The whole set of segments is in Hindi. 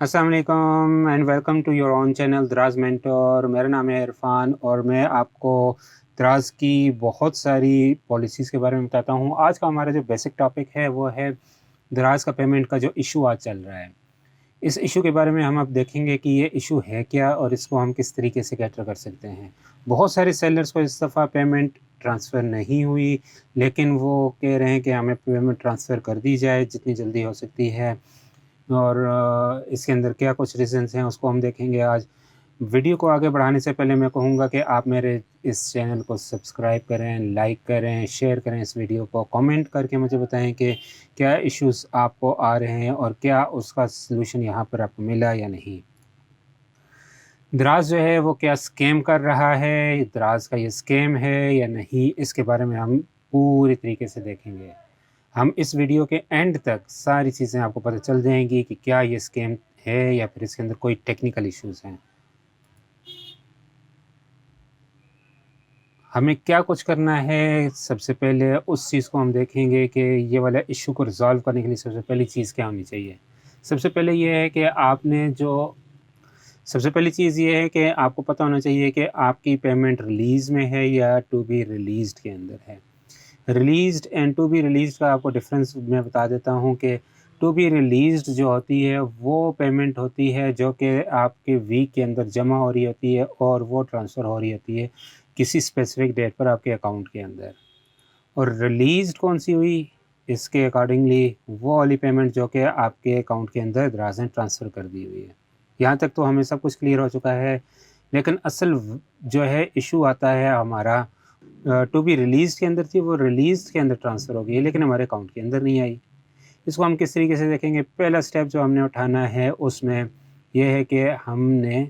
अस्सलाम वालेकुम and welcome to your own channel Daraz mentor. मेरा नाम है इरफान और मैं आपको दराज की बहुत सारी पॉलिसीज़ के बारे में बताता हूँ। आज का हमारा जो बेसिक टॉपिक है वो है दराज का पेमेंट का जो इशू आज चल रहा है। इस इशू के बारे में हम अब देखेंगे कि ये इशू है क्या और इसको हम किस तरीके से कैटर कर सकते हैं। बहुत सारे सेलर्स को इस दफ़ा पेमेंट ट्रांसफ़र नहीं हुई, लेकिन वो कह रहे हैं कि हमें पेमेंट ट्रांसफ़र कर दी जाए जितनी जल्दी हो सकती है। और इसके अंदर क्या कुछ रीज़न्स हैं उसको हम देखेंगे आज। वीडियो को आगे बढ़ाने से पहले मैं कहूँगा कि आप मेरे इस चैनल को सब्सक्राइब करें, लाइक करें, शेयर करें इस वीडियो को, कमेंट करके मुझे बताएं कि क्या इश्यूज़ आपको आ रहे हैं और क्या उसका सलूशन यहाँ पर आपको मिला या नहीं। दराज जो है वो क्या स्कैम कर रहा है, दराज का ये स्कैम है या नहीं, इसके बारे में हम पूरी तरीके से देखेंगे। हम इस वीडियो के एंड तक सारी चीज़ें आपको पता चल जाएंगी कि क्या ये स्कैम है या फिर इसके अंदर कोई टेक्निकल इश्यूज़ हैं। हमें क्या कुछ करना है, सबसे पहले उस चीज़ को हम देखेंगे कि ये वाला इश्यू को रिज़ॉल्व करने के लिए सबसे पहली चीज़ क्या होनी चाहिए। सबसे पहले ये है कि आपने जो सबसे पहली चीज़ ये है कि आपको पता होना चाहिए कि आपकी पेमेंट रिलीज़ में है या टू बी रिलीज़्ड के अंदर है। रिलीज़्ड एंड टू बी रिलीज़्ड का आपको डिफ़रेंस मैं बता देता हूँ कि टू बी रिलीज़्ड जो होती है वो पेमेंट होती है जो कि आपके वीक के अंदर जमा हो रही होती है और वो ट्रांसफ़र हो रही होती है किसी स्पेसिफ़िक डेट पर आपके अकाउंट के अंदर। और रिलीज़्ड कौन-सी हुई, इसके अकॉर्डिंगली वो वाली पेमेंट जो कि आपके अकाउंट के अंदर दराज़ ने ट्रांसफ़र कर दी हुई है। यहाँ तक तो हमें सब कुछ क्लियर हो चुका है, लेकिन असल जो है इश्यू आता है हमारा टू बी रिलीज़ के अंदर थी, वो रिलीज़ के अंदर ट्रांसफ़र हो गई है लेकिन हमारे अकाउंट के अंदर नहीं आई। इसको हम किस तरीके से देखेंगे, पहला स्टेप जो हमने उठाना है उसमें ये है कि हमने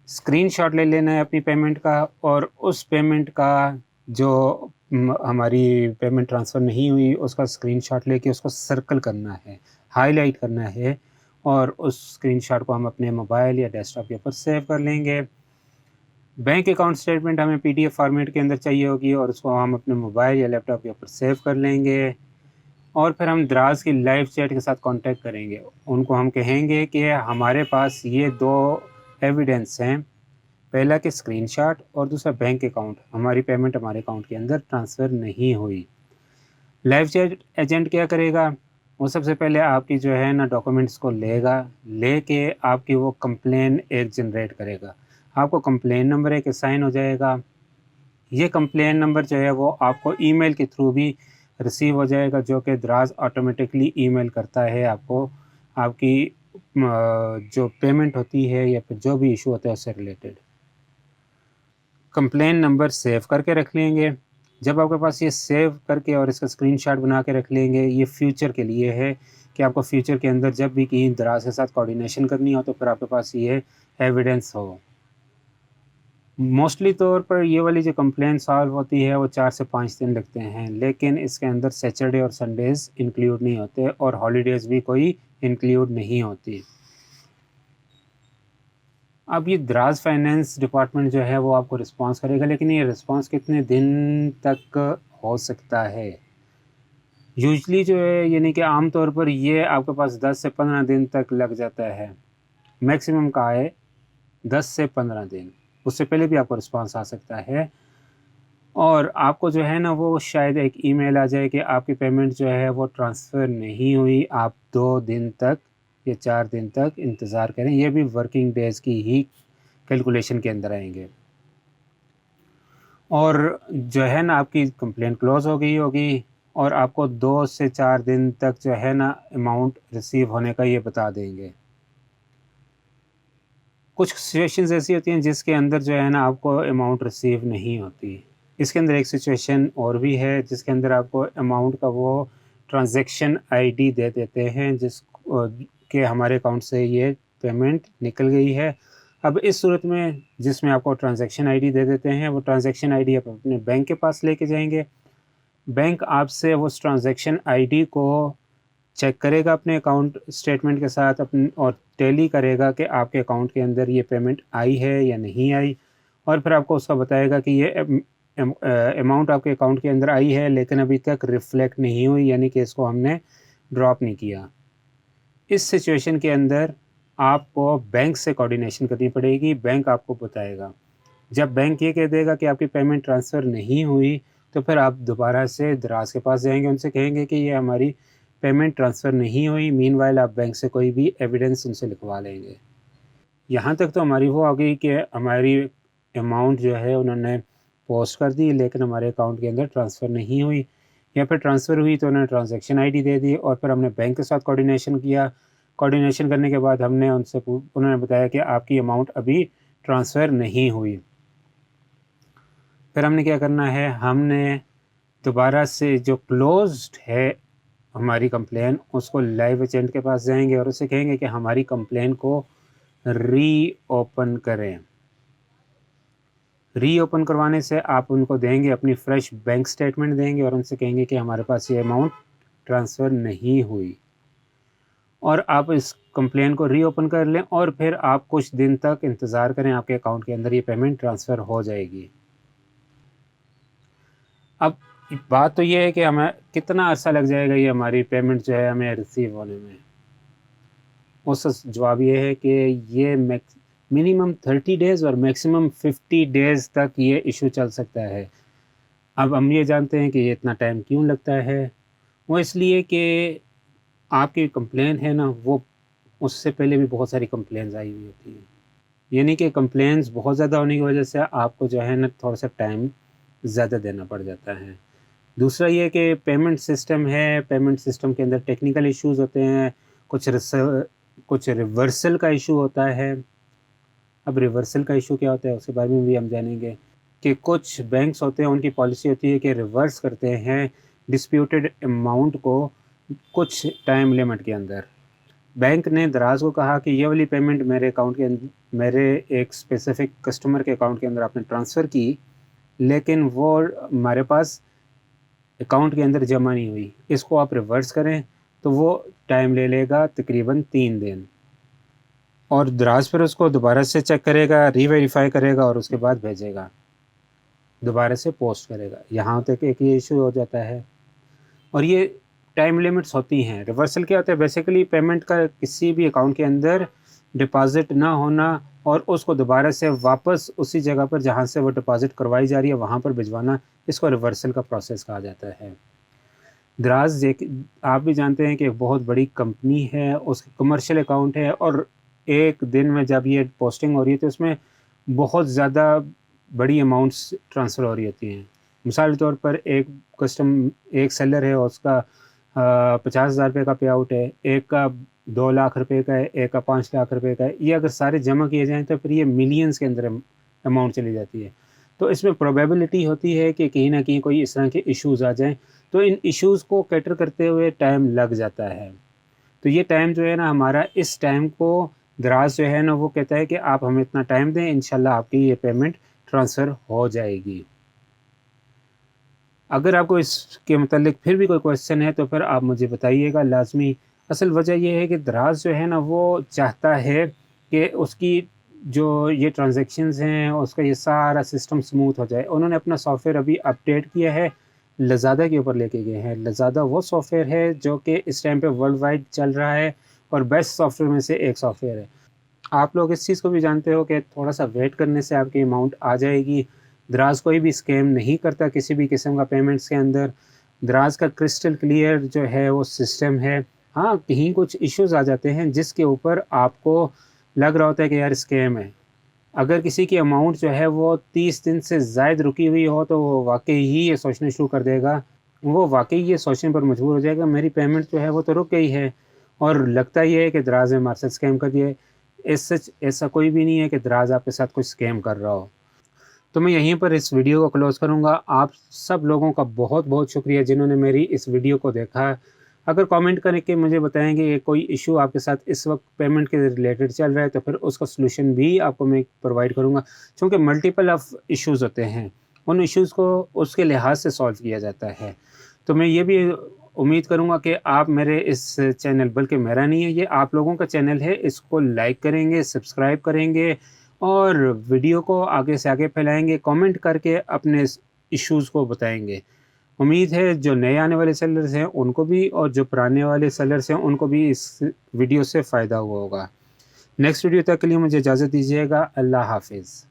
स्क्रीनशॉट ले लेना है अपनी पेमेंट का और उस पेमेंट का जो हमारी पेमेंट ट्रांसफ़र नहीं हुई उसका स्क्रीनशॉट लेके उसको सर्कल करना है, हाइलाइट करना है और उस स्क्रीनशॉट को हम अपने मोबाइल या डेस्कटॉप के ऊपर सेव कर लेंगे। बैंक अकाउंट स्टेटमेंट हमें पीडीएफ फॉर्मेट के अंदर चाहिए होगी और उसको हम अपने मोबाइल या लैपटॉप के ऊपर सेव कर लेंगे और फिर हम दराज की लाइव चैट के साथ कांटेक्ट करेंगे। उनको हम कहेंगे कि हमारे पास ये 2 एविडेंस हैं, पहला कि स्क्रीनशॉट और दूसरा बैंक अकाउंट, हमारी पेमेंट हमारे अकाउंट के अंदर ट्रांसफ़र नहीं हुई। लाइव चैट एजेंट क्या करेगा, वो सबसे पहले आपकी जो है ना डॉक्यूमेंट्स को लेगा, लेके आपकी वो कंप्लेन एक जनरेट करेगा। आपको कंप्लेन नंबर एक असाइन हो जाएगा। ये कंप्लेन नंबर जो है वो आपको ईमेल के थ्रू भी रिसीव हो जाएगा जो कि दराज ऑटोमेटिकली ईमेल करता है आपको, आपकी जो पेमेंट होती है या फिर जो भी इशू होता है उससे रिलेटेड। कंप्लेन नंबर सेव करके रख लेंगे। जब आपके पास ये सेव करके और इसका स्क्रीनशॉट बना के रख लेंगे, ये फ्यूचर के लिए है कि आपको फ्यूचर के अंदर जब भी कहीं दराज के साथ कोऑर्डिनेशन करनी हो तो फिर आपके पास ये एविडेंस हो। मोस्टली तौर पर ये वाली जो कंप्लेंट सॉल्व होती है वो 4 से 5 दिन लगते हैं, लेकिन इसके अंदर सैटरडे और संडेज़ इंक्लूड नहीं होते और हॉलीडेज़ भी कोई इंक्लूड नहीं होती। अब ये दराज फाइनेंस डिपार्टमेंट जो है वो आपको रिस्पॉन्स करेगा, लेकिन ये रिस्पॉन्स कितने दिन तक हो सकता है? यूजुअली जो है यानी कि आम तौर पर ये आपके पास 10 से 15 दिन तक लग जाता है। मैक्सिमम का है 10 से 15 दिन, उससे पहले भी आपको रिस्पॉन्स आ सकता है। और आपको जो है ना वो शायद एक ईमेल आ जाए कि आपकी पेमेंट जो है वो ट्रांसफ़र नहीं हुई, आप 2 दिन तक या 4 दिन तक इंतज़ार करें। ये भी वर्किंग डेज़ की ही कैलकुलेशन के अंदर आएँगे। और जो है ना आपकी कंप्लेंट क्लोज़ हो गई होगी और आपको 2 से 4 दिन तक जो है ना अमाउंट रिसीव होने का ये बता देंगे। कुछ सिचुएशंस ऐसी होती हैं जिसके अंदर जो है ना आपको अमाउंट रिसीव नहीं होती। इसके अंदर एक सिचुएशन और भी है जिसके अंदर आपको अमाउंट का वो ट्रांज़ैक्शन आईडी दे देते हैं कि हमारे अकाउंट से ये पेमेंट निकल गई है। अब इस सूरत में जिसमें आपको ट्रांज़ैक्शन आईडी दे देते हैं, वो ट्रांज़ैक्शन आईडी आप अपने बैंक के पास लेके जाएँगे। बैंक आपसे उस ट्रांज़ैक्शन आईडी को चेक करेगा अपने अकाउंट स्टेटमेंट के साथ और टैली करेगा कि आपके अकाउंट के अंदर ये पेमेंट आई है या नहीं आई और फिर आपको उसका बताएगा कि ये अमाउंट आपके अकाउंट के अंदर आई है लेकिन अभी तक रिफ्लेक्ट नहीं हुई, यानी कि इसको हमने ड्रॉप नहीं किया। इस सिचुएशन के अंदर आपको बैंक से कोऑर्डिनेशन करनी पड़ेगी, बैंक आपको बताएगा। जब बैंक ये कह देगा कि आपकी पेमेंट ट्रांसफ़र नहीं हुई, तो फिर आप दोबारा से दराज़ के पास जाएँगे, उनसे कहेंगे कि ये हमारी पेमेंट ट्रांसफ़र नहीं हुई, मीनवाइल आप बैंक से कोई भी एविडेंस उनसे लिखवा लेंगे। यहाँ तक तो हमारी वो आ गई कि हमारी अमाउंट जो है उन्होंने पोस्ट कर दी, लेकिन हमारे अकाउंट के अंदर ट्रांसफ़र नहीं हुई, या फिर ट्रांसफ़र हुई तो उन्होंने ट्रांज़ैक्शन आईडी दे दी, और फिर हमने बैंक के साथ कोऑर्डिनेशन किया। कोऑर्डिनेशन करने के बाद हमने उनसे उन्होंने बताया कि आपकी अमाउंट अभी ट्रांसफ़र नहीं हुई। फिर हमने क्या करना है, हमने दोबारा से जो क्लोज़्ड है हमारी कंप्लेन, उसको लाइव एजेंट के पास जाएँगे और उससे कहेंगे कि हमारी कंप्लेन को रीओपन करें। रीओपन करवाने से आप उनको देंगे अपनी फ्रेश बैंक स्टेटमेंट देंगे और उनसे कहेंगे कि हमारे पास ये अमाउंट ट्रांसफ़र नहीं हुई, और आप इस कंप्लेन को रीओपन कर लें और फिर आप कुछ दिन तक इंतज़ार करें, आपके अकाउंट के अंदर ये पेमेंट ट्रांसफ़र हो जाएगी। अब बात तो ये है कि हमें कितना अरसा लग जाएगा ये हमारी पेमेंट जो है हमें रिसीव होने में। उसका जवाब ये है कि ये मिनिमम 30 डेज़ और मैक्सिमम 50 डेज़ तक ये इशू चल सकता है। अब हम ये जानते हैं कि ये इतना टाइम क्यों लगता है, वो इसलिए कि आपकी कंप्लेन है ना, वो उससे पहले भी बहुत सारी कंप्लेंट्स आई हुई होती हैं। यानी कि कंप्लेंट्स बहुत ज़्यादा होने की वजह से आपको जो है ना थोड़ा-सा टाइम ज़्यादा देना पड़ जाता है। दूसरा ये कि पेमेंट सिस्टम है, पेमेंट सिस्टम के अंदर टेक्निकल इश्यूज़ होते हैं, कुछ रिवर्सल का इशू होता है। अब रिवर्सल का इशू क्या होता है उसके बारे में भी हम जानेंगे कि कुछ बैंक्स होते हैं, उनकी पॉलिसी होती है कि रिवर्स करते हैं डिस्प्यूटेड अमाउंट को कुछ टाइम लिमिट के अंदर। बैंक ने दराज़ को कहा कि ये वाली पेमेंट मेरे एक स्पेसिफ़िक कस्टमर के अकाउंट के अंदर आपने ट्रांसफ़र की, लेकिन वो हमारे पास अकाउंट के अंदर जमा नहीं हुई। इसको आप रिवर्स करें, तो वो टाइम ले लेगा तकरीबन 3 दिन, और दराज़ फिर उसको दोबारा से चेक करेगा, री-वेरीफ़ाई करेगा और उसके बाद भेजेगा, दोबारा से पोस्ट करेगा। यहाँ तक एक ये इशू हो जाता है, और ये टाइम लिमिट्स होती हैं। रिवर्सल क्या होता है, बेसिकली पेमेंट का किसी भी अकाउंट के अंदर डिपॉज़िट ना होना और उसको दोबारा से वापस उसी जगह पर जहाँ से वो डिपॉज़िट करवाई जा रही है वहाँ पर भिजवाना, इसको रिवर्सल का प्रोसेस कहा जाता है। दराज़ एक आप भी जानते हैं कि एक बहुत बड़ी कंपनी है, उसका कमर्शियल अकाउंट है, और एक दिन में जब ये पोस्टिंग हो रही है तो उसमें बहुत ज़्यादा बड़ी अमाउंट्स ट्रांसफ़र हो रही होती हैं। मिसाल के तौर पर एक सेलर है, उसका 50,000 रुपये का पे आउट है, एक का 2 लाख रुपए का है, एक का 5 लाख रुपए का है। ये अगर सारे जमा किए जाएँ तो फिर ये मिलियंस के अंदर अमाउंट चली जाती है। तो इसमें प्रोबेबिलिटी होती है कि कहीं न कहीं कोई इस तरह के इश्यूज़ आ जाएँ, तो इन इश्यूज़ को कैटर करते हुए टाइम लग जाता है। तो ये टाइम जो है ना हमारा, इस टाइम को दराज़ जो है ना वो कहता है कि आप हमें इतना टाइम दें, इंशाल्लाह आपकी ये पेमेंट ट्रांसफ़र हो जाएगी। अगर आपको इसके मुतालिक फिर भी कोई क्वेश्चन है तो फिर आप मुझे बताइएगा लाज़मी। असल वजह ये है कि दराज़ जो है ना वो चाहता है कि उसकी जो ये ट्रांज़ैक्शंस हैं उसका ये सारा सिस्टम स्मूथ हो जाए। उन्होंने अपना सॉफ्टवेयर अभी अपडेट किया है, लज़ादा के ऊपर लेके गए हैं। लज़ादा वो सॉफ्टवेयर है जो कि इस टाइम पे वर्ल्ड वाइड चल रहा है और बेस्ट सॉफ्टवेयर में से एक सॉफ्टवेयर है। आप लोग इस चीज़ को भी जानते हो कि थोड़ा-सा वेट करने से आपकी अमाउंट आ जाएगी। दराज़ कोई भी स्कैम नहीं करता किसी भी किस्म का पेमेंट्स के अंदर। दराज़ का क्रिस्टल क्लियर जो है वो सिस्टम है। हाँ, कहीं कुछ इश्यूज़ आ जाते हैं जिसके ऊपर आपको लग रहा होता है कि यार स्कैम है। अगर किसी की अमाउंट जो है वो 30 दिन से ज़ायद रुकी हुई हो तो वो वाक़ई ही ये सोचना शुरू कर देगा। वो वाक़ई ये सोचने पर मजबूर हो जाएगा मेरी पेमेंट जो है वो तो रुक गई है, और लगता ये है कि दराज़ ने हमारे साथ स्कैम कर दिया है। सच ऐसा कोई भी नहीं है कि दराज़ आपके साथ कुछ स्कैम कर रहा हो। तो मैं यहीं पर इस वीडियो को क्लोज़ करूँगा। आप सब लोगों का बहुत-बहुत शुक्रिया जिन्होंने मेरी इस वीडियो को देखा। अगर कमेंट करके मुझे बताएँगे कि कोई इश्यू आपके साथ इस वक़्त पेमेंट के रिलेटेड चल रहा है तो फिर उसका सॉल्यूशन भी आपको मैं प्रोवाइड करूँगा। चूँकि मल्टीपल ऑफ इश्यूज़ होते हैं, उन इश्यूज़ को उसके लिहाज से सॉल्व किया जाता है। तो मैं ये भी उम्मीद करूँगा कि आप मेरे इस चैनल, बल्कि मेरा नहीं है ये आप लोगों का चैनल है, इसको लाइक करेंगे, सब्सक्राइब करेंगे और वीडियो को आगे से आगे फैलाएँगे, कमेंट करके अपने इश्यूज़ को बताएँगे। उम्मीद है जो नए आने वाले सेलर्स हैं उनको भी और जो पुराने वाले सेलर्स हैं उनको भी इस वीडियो से फ़ायदा हुआ होगा। नेक्स्ट वीडियो तक के लिए मुझे इजाज़त दीजिएगा। अल्लाह हाफ़िज़।